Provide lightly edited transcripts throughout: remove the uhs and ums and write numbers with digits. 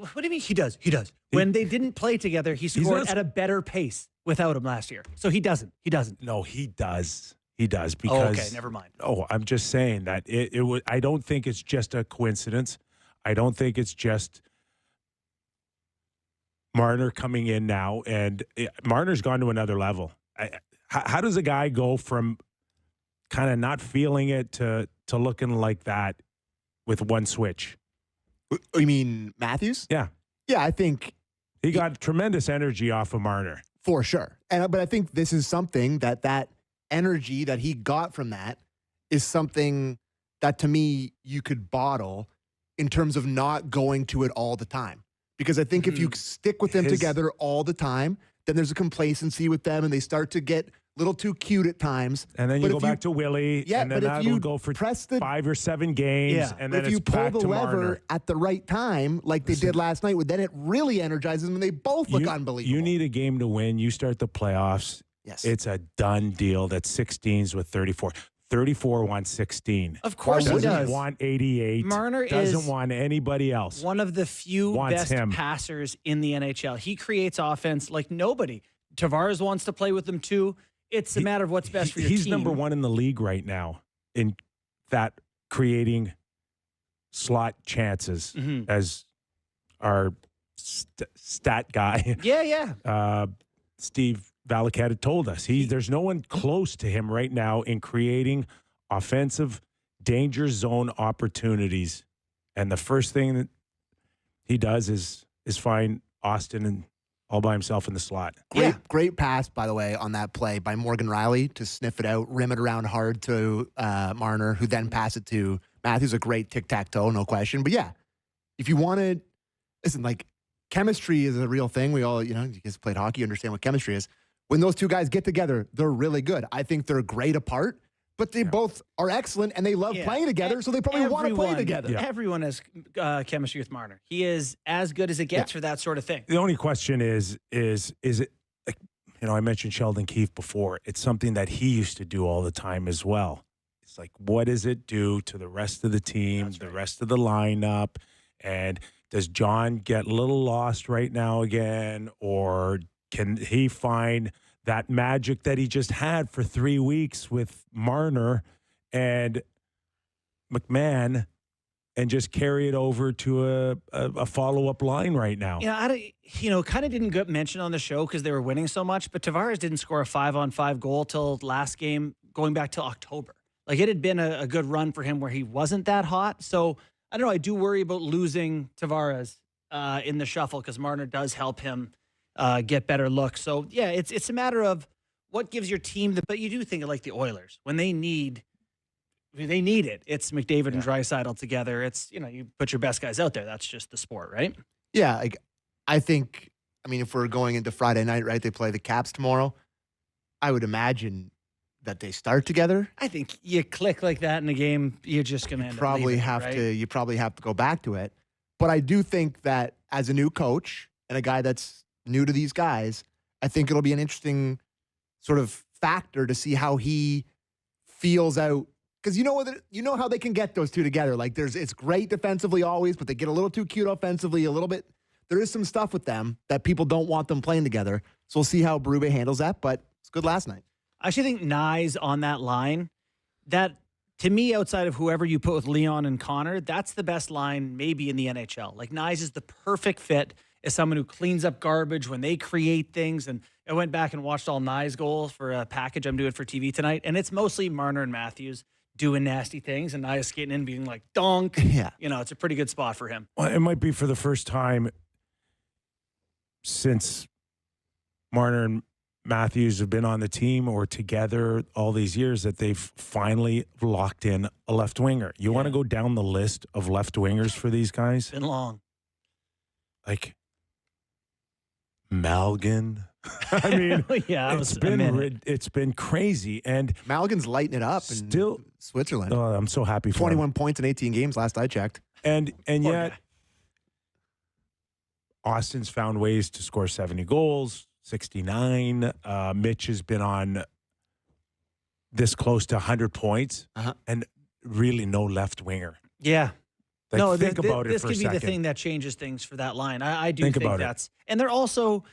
What do you mean he does? He does. When they didn't play together, he scored at a better pace without him last year. So he doesn't. He doesn't. No, he does. He does because. Oh, okay, never mind. Oh, I'm just saying that it was. I don't think it's just a coincidence. I don't think it's just Marner coming in now, and Marner's gone to another level. How does a guy go from kind of not feeling it to looking like that with one switch? You mean Matthews? Yeah. Yeah, I think he got tremendous energy off of Marner. For sure. But I think this is something that energy that he got from that is something that, to me, you could bottle in terms of not going to it all the time. Because I think if you stick with them together all the time, then there's a complacency with them and they start to get a little too cute at times. And then you go back to Willie, and then that'll go for 5 or 7 games, and then if you pull the lever Marner at the right time, like they did last night, then it really energizes them and they both look unbelievable. You need a game to win. You start the playoffs. Yes. It's a done deal. That's 16s with 34. 34 wants 16. Of course he does. Doesn't want 88. Marner doesn't want anybody else. One of the few best passers in the NHL. He creates offense like nobody. Tavares wants to play with them too. It's a matter of what's best for your team. He's number 1 in the league right now in that creating slot chances as our stat guy. Yeah. Steve Valiquette had told us. There's no one close to him right now in creating offensive danger zone opportunities. And the first thing that he does is find Austin and all by himself in the slot. Great pass, by the way, on that play by Morgan Rielly to sniff it out, rim it around hard to Marner, who then pass it to Matthews. A great tic-tac-toe, no question. But yeah, if you want to, listen, like, chemistry is a real thing. We all, you guys played hockey, you understand what chemistry is. When those two guys get together, they're really good. I think they're great apart, but they both are excellent and they love playing together, so they probably want to play together. Yeah. Everyone has chemistry with Marner. He is as good as it gets for that sort of thing. The only question is it, like, I mentioned Sheldon Keefe before. It's something that he used to do all the time as well. It's like, what does it do to the rest of the team, the rest of the lineup? And does John get a little lost right now again, or can he find that magic that he just had for 3 weeks with Marner and McMahon and just carry it over to a follow-up line right now? Yeah, kind of didn't get mentioned on the show because they were winning so much, but Tavares didn't score a 5-on-5 goal till last game, going back till October. Like, it had been a good run for him where he wasn't that hot. So, I don't know. I do worry about losing Tavares in the shuffle because Marner does help him get better looks. So, yeah, it's a matter of what gives your team but you do think of like the Oilers. When they need it. It's McDavid and Draisaitl together. It's, you put your best guys out there. That's just the sport, right? Yeah, I think, if we're going into Friday night, right, they play the Caps tomorrow, I would imagine that they start together. I think you click like that in a game, you're just going to end up leaving, right? You probably have to go back to it. But I do think that as a new coach and a guy that's new to these guys, I think it'll be an interesting sort of factor to see how he feels out. Because you know how they can get those two together. Like, it's great defensively always, but they get a little too cute offensively a little bit. There is some stuff with them that people don't want them playing together. So we'll see how Berube handles that, but it's good last night. I actually think Nyes on that line, that, to me, outside of whoever you put with Leon and Connor, that's the best line maybe in the NHL. Like, Nyes is the perfect fit as someone who cleans up garbage when they create things. And I went back and watched all Nyes goals for a package I'm doing for TV tonight, and it's mostly Marner and Matthews doing nasty things and Nyes skating in being like, donk. Yeah. It's a pretty good spot for him. Well, it might be for the first time since Marner and Matthews have been on the team or together all these years that they've finally locked in a left winger. You want to go down the list of left wingers for these guys? It's been long. Like Malgin. I mean, it's been crazy, and Malgin's lighting it up still in Switzerland. Oh, I'm so happy for 21 points in 18 games last I checked. And yet Austin's found ways to score 70 goals. 69. Mitch has been on this close to 100 points and really no left winger. Yeah. Like, no, think about it this for a could be the second. thing that changes things for that line. I do Think think about it. that's, and they're also,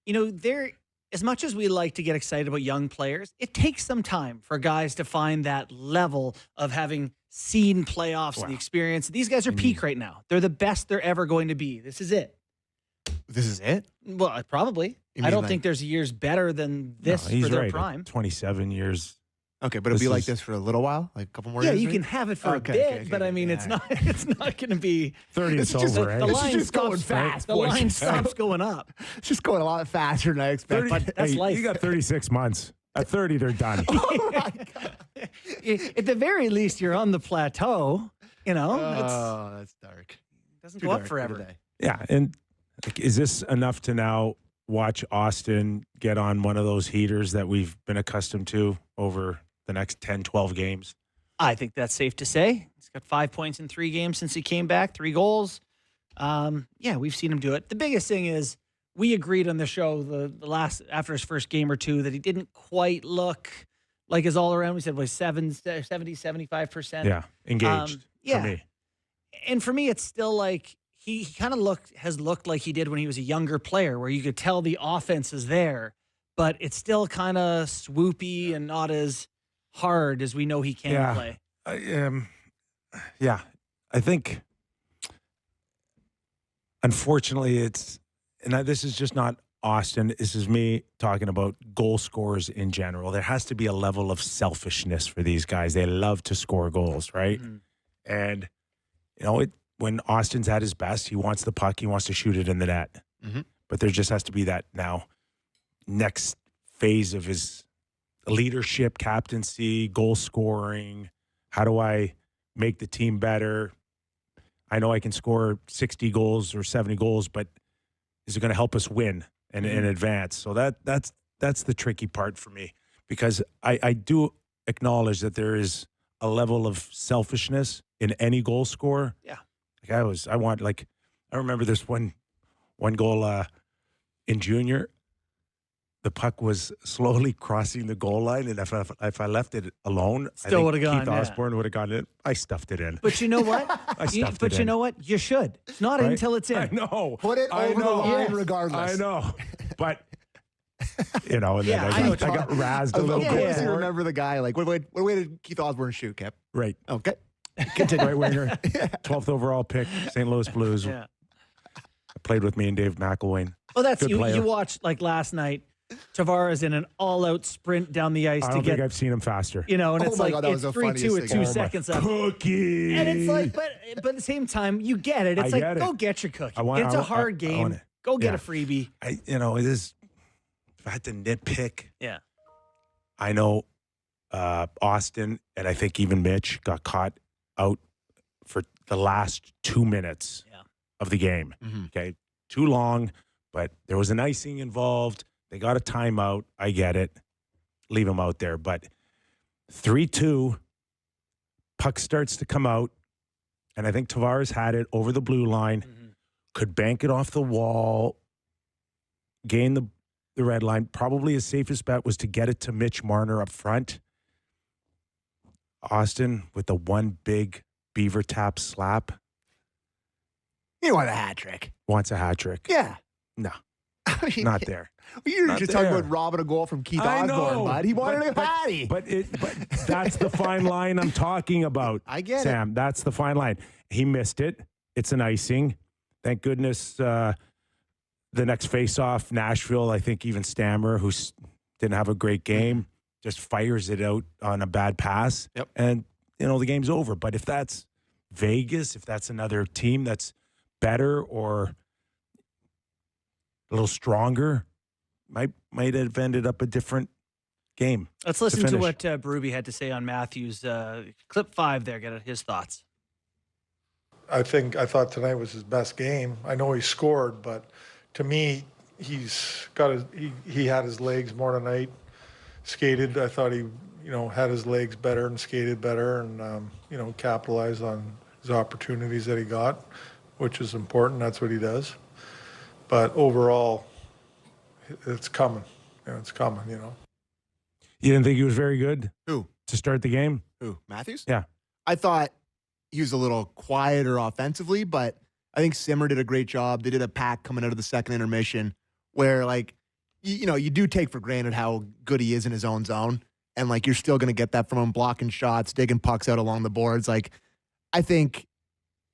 they're, as much as we like to get excited about young players, it takes some time for guys to find that level of having seen playoffs and the Wow. experience. These guys are peak right now. They're the best they're ever going to be. This is it. This is it? Well, probably. You I mean don't like- think there's years better than this No, he's for their right. prime. 27 years. Okay, but it'll This be like is- this for a little while, like a couple more Yeah, years. you maybe? can have it for Okay, a bit, okay, but I okay, mean, yeah, it's all not going to be. 30 This is is just over, a- eh? The This is line just going stops fast, The boys. line stops going up. It's just going a lot faster than I expect. 30 that's hey, life. You got 36 months. At 30, they're done. Oh my God. At the very least, you're on the plateau. Oh, that's dark. It doesn't Too go up dark for forever. today. Yeah, and like, is this enough to now watch Austin get on one of those heaters that we've been accustomed to over the next 10, 12 games? I think that's safe to say. He's got 5 points in 3 games since he came back, 3 goals. Yeah, we've seen him do it. The biggest thing is we agreed on the show the last after his first game or two that he didn't quite look like his all around. We said was 70, 75%. Yeah, engaged yeah. for me. And for me, it's still like he kind of has looked like he did when he was a younger player, where you could tell the offense is there, but it's still kind of swoopy and not as hard as we know he can Yeah. play. Yeah, I think, unfortunately, this is just not Austin. This is me talking about goal scorers in general. There has to be a level of selfishness for these guys. They love to score goals, right? Mhm. And, when Austin's at his best, he wants the puck, he wants to shoot it in the net. Mhm. But there just has to be that now next phase of his leadership, captaincy, goal scoring. How do I make the team better? I know I can score 60 goals or 70 goals, but is it going to help us win and advance? So that's the tricky part for me, because I do acknowledge that there is a level of selfishness in any goal scorer. Yeah. I remember this one goal in junior. The puck was slowly crossing the goal line, and if I left it alone, Still would've gone, Keith yeah. Osborne would have gone in. I stuffed it in. But you know what? I stuffed but it you in. know what? You should. It's not Right? until it's in. I know. Put it I over the know. line Yes. regardless. I know. But, and Yeah, then I know I what you're got razzed a Of little Yeah, course bit. you yeah. remember the guy. Like, what way did Keith Osborne shoot, Kip? Right. Okay. Continue. Right winger. 12th overall pick, St. Louis Blues. Yeah. Played with me and Dave McElwain. Well, that's Good you. player. You watched like last night. Tavares in an all-out sprint down the ice I to don't think get, I've seen him faster. and Oh it's my like God, that was it's the 3-2 funniest at thing. 2 Oh my seconds left. Cookie. And it's like, but at the same time, you get it. It's I like, get it. go get your cookie. I want- It's I a want- hard I game. want it. Go get Yeah. a freebie. It is. If I had to nitpick, Yeah. I know Austin and I think even Mitch got caught out for the last 2 minutes Yeah. of the game. Mhm. Okay. Too long, but there was an icing involved. They got a timeout. I get it. Leave them out there. But 3-2, puck starts to come out. And I think Tavares had it over the blue line, could bank it off the wall, gain the red line. Probably his safest bet was to get it to Mitch Marner up front. Austin with the one big beaver tap slap You want a hat trick? wants a hat trick. Yeah. No, I mean, not there. You're Not just talking there. about robbing a goal from Keith I Osborne, know, bud. He wanted a but- patty. But that's the fine line I'm talking about. I get it. Sam, that's the fine line. He missed it. It's an icing. Thank goodness the next face-off, Nashville, I think even Stammer, who didn't have a great game, just fires it out on a bad pass. Yep. And, the game's over. But if that's Vegas, if that's another team that's better or a little stronger, might have ended up a different game. Let's listen to finish. what Berube had to say on Matthews. Clip 5 there, get his thoughts. I thought tonight was his best game. I know he scored, but to me, he had his legs more tonight. Skated. I thought he, had his legs better and skated better, and capitalized on his opportunities that he got, which is important. That's what he does. But overall, it's coming. It's coming. You didn't think he was very good Who? to start the game? Who? Matthews? Yeah. I thought he was a little quieter offensively, but I think Simmer did a great job. They did a pack coming out of the second intermission where, like, you do take for granted how good he is in his own zone. And, like, you're still going to get that from him, blocking shots, digging pucks out along the boards. Like, I think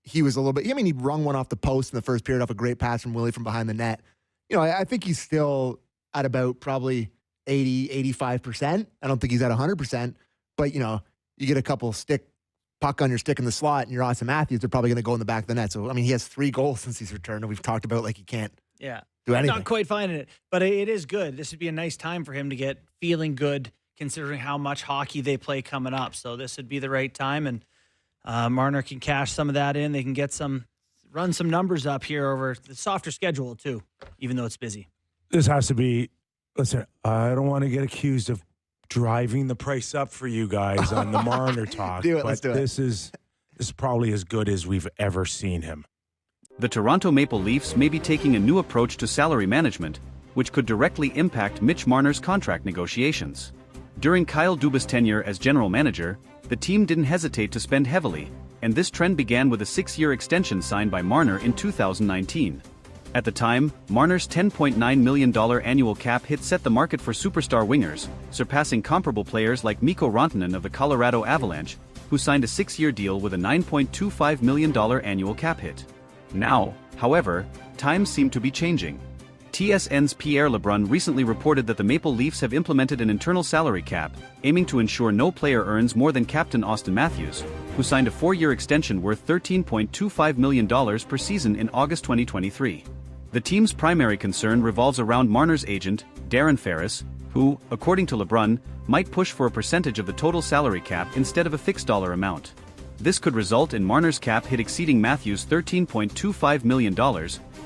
he was a little bit, I mean, he rung one off the post in the first period off a great pass from Willie from behind the net. I think he's still at about probably 80, 85%. I don't think he's at 100%, but, you get a couple puck on your stick in the slot and you're Austin Matthews, they're probably going to go in the back of the net. So, I mean, he has 3 goals since he's returned, and we've talked about, like, he can't do anything. Not quite finding it, but it is good. This would be a nice time for him to get feeling good, considering how much hockey they play coming up. So this would be the right time, and Marner can cash some of that in. They can run some numbers up here over the softer schedule too, even though it's busy. This has to be, listen, I don't want to get accused of driving the price up for you guys on the Marner talk. Let's do it. This is probably as good as we've ever seen him. The Toronto Maple Leafs may be taking a new approach to salary management, which could directly impact Mitch Marner's contract negotiations. During Kyle Dubas' tenure as general manager, the team didn't hesitate to spend heavily, and this trend began with a 6-year extension signed by Marner in 2019. At the time, Marner's $10.9 million annual cap hit set the market for superstar wingers, surpassing comparable players like Mikko Rantanen of the Colorado Avalanche, who signed a 6-year deal with a $9.25 million annual cap hit. Now, however, times seem to be changing. TSN's Pierre LeBrun recently reported that the Maple Leafs have implemented an internal salary cap, aiming to ensure no player earns more than captain Austin Matthews, who signed a 4-year extension worth $13.25 million per season in August 2023. The team's primary concern revolves around Marner's agent, Darren Ferris, who, according to LeBrun, might push for a percentage of the total salary cap instead of a fixed dollar amount. This could result in Marner's cap hit exceeding Matthews' $13.25 million,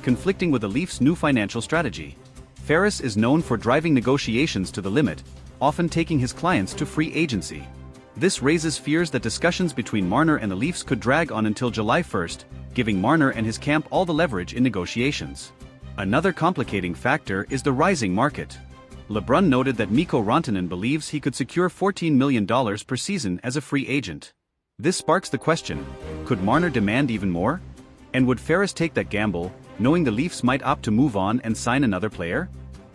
conflicting with the Leafs' new financial strategy. Ferris is known for driving negotiations to the limit, often taking his clients to free agency. This raises fears that discussions between Marner and the Leafs could drag on until July 1st, giving Marner and his camp all the leverage in negotiations. Another complicating factor is the rising market. LeBrun noted that Mikko Rantanen believes he could secure $14 million per season as a free agent. This sparks the question, could Marner demand even more? And would Ferris take that gamble, knowing the Leafs might opt to move on and sign another player?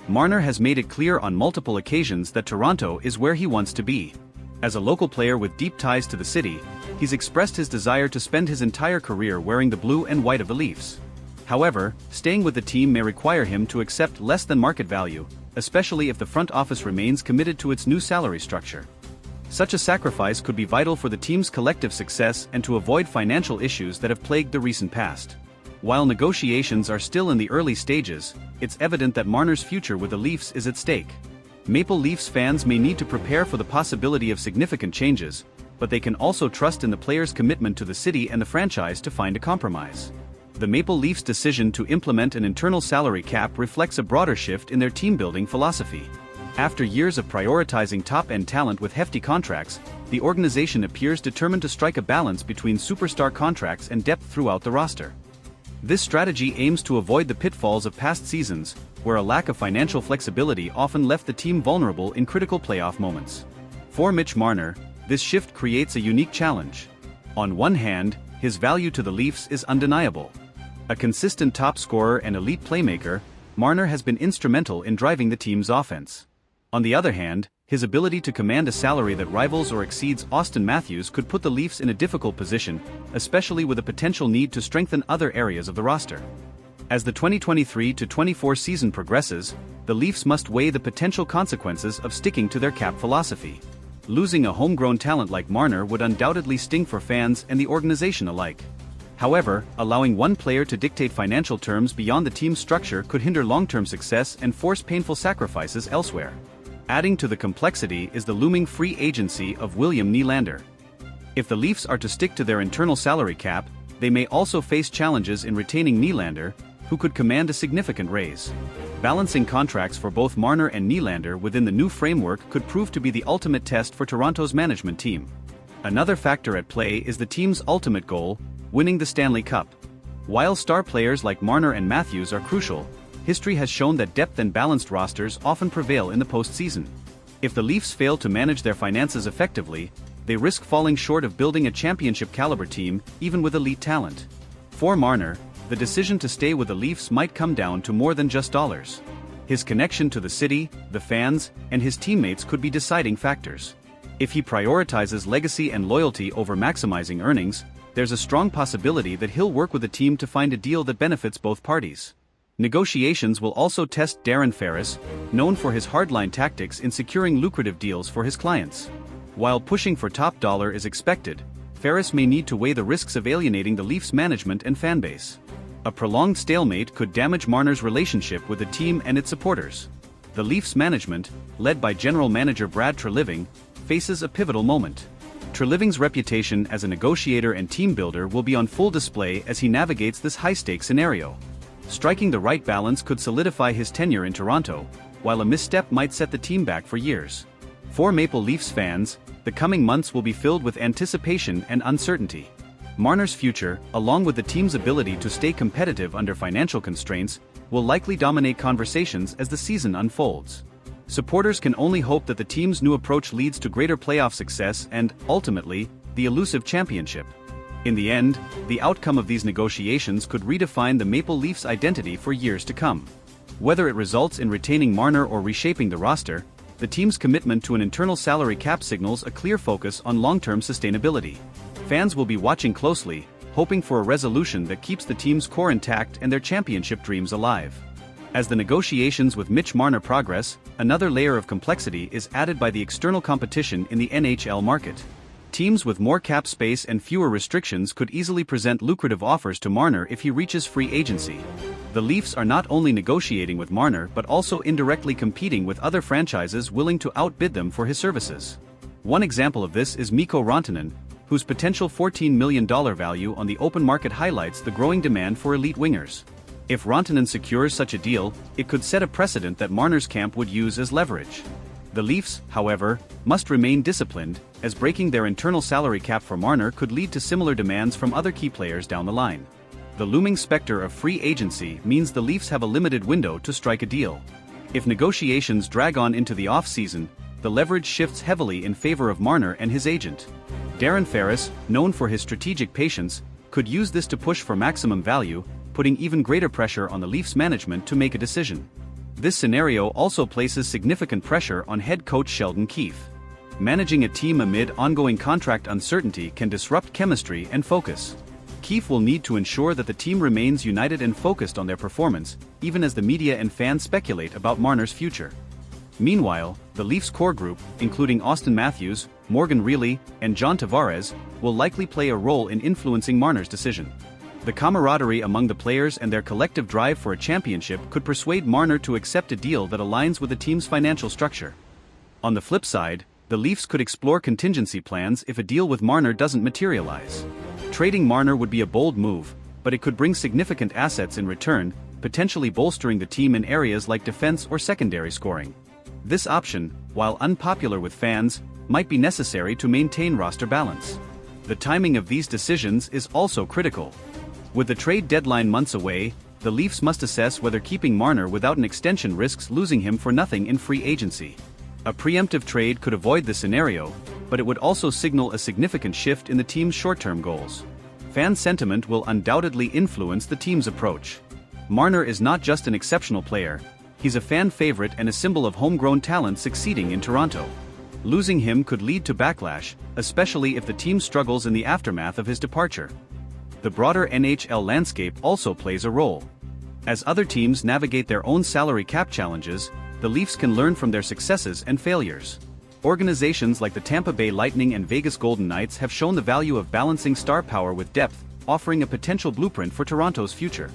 Marner has made it clear on multiple occasions that Toronto is where he wants to be. As a local player with deep ties to the city, he's expressed his desire to spend his entire career wearing the blue and white of the Leafs. However, staying with the team may require him to accept less than market value, especially if the front office remains committed to its new salary structure. Such a sacrifice could be vital for the team's collective success and to avoid financial issues that have plagued the recent past. While negotiations are still in the early stages, it's evident that Marner's future with the Leafs is at stake. Maple Leafs fans may need to prepare for the possibility of significant changes, but they can also trust in the player's commitment to the city and the franchise to find a compromise. The Maple Leafs' decision to implement an internal salary cap reflects a broader shift in their team-building philosophy. After years of prioritizing top-end talent with hefty contracts, the organization appears determined to strike a balance between superstar contracts and depth throughout the roster. This strategy aims to avoid the pitfalls of past seasons, where a lack of financial flexibility often left the team vulnerable in critical playoff moments. For Mitch Marner, this shift creates a unique challenge. On one hand, his value to the Leafs is undeniable. A consistent top scorer and elite playmaker, Marner has been instrumental in driving the team's offense. On the other hand, his ability to command a salary that rivals or exceeds Austin Matthews could put the Leafs in a difficult position, especially with a potential need to strengthen other areas of the roster. As the 2023-24 season progresses, the Leafs must weigh the potential consequences of sticking to their cap philosophy. Losing a homegrown talent like Marner would undoubtedly sting for fans and the organization alike. However, allowing one player to dictate financial terms beyond the team's structure could hinder long-term success and force painful sacrifices elsewhere. Adding to the complexity is the looming free agency of William Nylander. If the Leafs are to stick to their internal salary cap, they may also face challenges in retaining Nylander, who could command a significant raise. Balancing contracts for both Marner and Nylander within the new framework could prove to be the ultimate test for Toronto's management team. Another factor at play is the team's ultimate goal, winning the Stanley Cup. While star players like Marner and Matthews are crucial, history has shown that depth and balanced rosters often prevail in the postseason. If the Leafs fail to manage their finances effectively, they risk falling short of building a championship-caliber team, even with elite talent. For Marner, the decision to stay with the Leafs might come down to more than just dollars. His connection to the city, the fans, and his teammates could be deciding factors. If he prioritizes legacy and loyalty over maximizing earnings, there's a strong possibility that he'll work with the team to find a deal that benefits both parties. Negotiations will also test Darren Ferris, known for his hardline tactics in securing lucrative deals for his clients. While pushing for top dollar is expected, Ferris may need to weigh the risks of alienating the Leafs management and fanbase. A prolonged stalemate could damage Marner's relationship with the team and its supporters. The Leafs management, led by general manager Brad Treliving, faces a pivotal moment. Treliving's reputation as a negotiator and team builder will be on full display as he navigates this high-stakes scenario. Striking the right balance could solidify his tenure in Toronto, while a misstep might set the team back for years. For Maple Leafs fans, the coming months will be filled with anticipation and uncertainty. Marner's future, along with the team's ability to stay competitive under financial constraints, will likely dominate conversations as the season unfolds. Supporters can only hope that the team's new approach leads to greater playoff success and, ultimately, the elusive championship. In the end, the outcome of these negotiations could redefine the Maple Leafs' identity for years to come. Whether it results in retaining Marner or reshaping the roster, the team's commitment to an internal salary cap signals a clear focus on long-term sustainability. Fans will be watching closely, hoping for a resolution that keeps the team's core intact and their championship dreams alive. As the negotiations with Mitch Marner progress, another layer of complexity is added by the external competition in the NHL market. Teams with more cap space and fewer restrictions could easily present lucrative offers to Marner if he reaches free agency. The Leafs are not only negotiating with Marner but also indirectly competing with other franchises willing to outbid them for his services. One example of this is Mikko Rantanen, whose potential $14 million value on the open market highlights the growing demand for elite wingers. If Rantanen secures such a deal, it could set a precedent that Marner's camp would use as leverage. The Leafs, however, must remain disciplined, as breaking their internal salary cap for Marner could lead to similar demands from other key players down the line. The looming specter of free agency means the Leafs have a limited window to strike a deal. If negotiations drag on into the off-season, the leverage shifts heavily in favor of Marner and his agent. Darren Ferris, known for his strategic patience, could use this to push for maximum value, putting even greater pressure on the Leafs management to make a decision. This scenario also places significant pressure on head coach Sheldon Keefe. Managing a team amid ongoing contract uncertainty can disrupt chemistry and focus. Keefe will need to ensure that the team remains united and focused on their performance, even as the media and fans speculate about Marner's future. Meanwhile, the Leafs core group, including Austin Matthews, Morgan Rielly, and John Tavares, will likely play a role in influencing Marner's decision. The camaraderie among the players and their collective drive for a championship could persuade Marner to accept a deal that aligns with the team's financial structure. On the flip side, the Leafs could explore contingency plans if a deal with Marner doesn't materialize. Trading Marner would be a bold move, but it could bring significant assets in return, potentially bolstering the team in areas like defense or secondary scoring. This option, while unpopular with fans, might be necessary to maintain roster balance. The timing of these decisions is also critical. With the trade deadline months away, the Leafs must assess whether keeping Marner without an extension risks losing him for nothing in free agency. A preemptive trade could avoid this scenario, but it would also signal a significant shift in the team's short-term goals. Fan sentiment will undoubtedly influence the team's approach. Marner is not just an exceptional player, he's a fan favorite and a symbol of homegrown talent succeeding in Toronto. Losing him could lead to backlash, especially if the team struggles in the aftermath of his departure. The broader NHL landscape also plays a role. As other teams navigate their own salary cap challenges, the Leafs can learn from their successes and failures. Organizations like the Tampa Bay Lightning and Vegas Golden Knights have shown the value of balancing star power with depth, offering a potential blueprint for Toronto's future.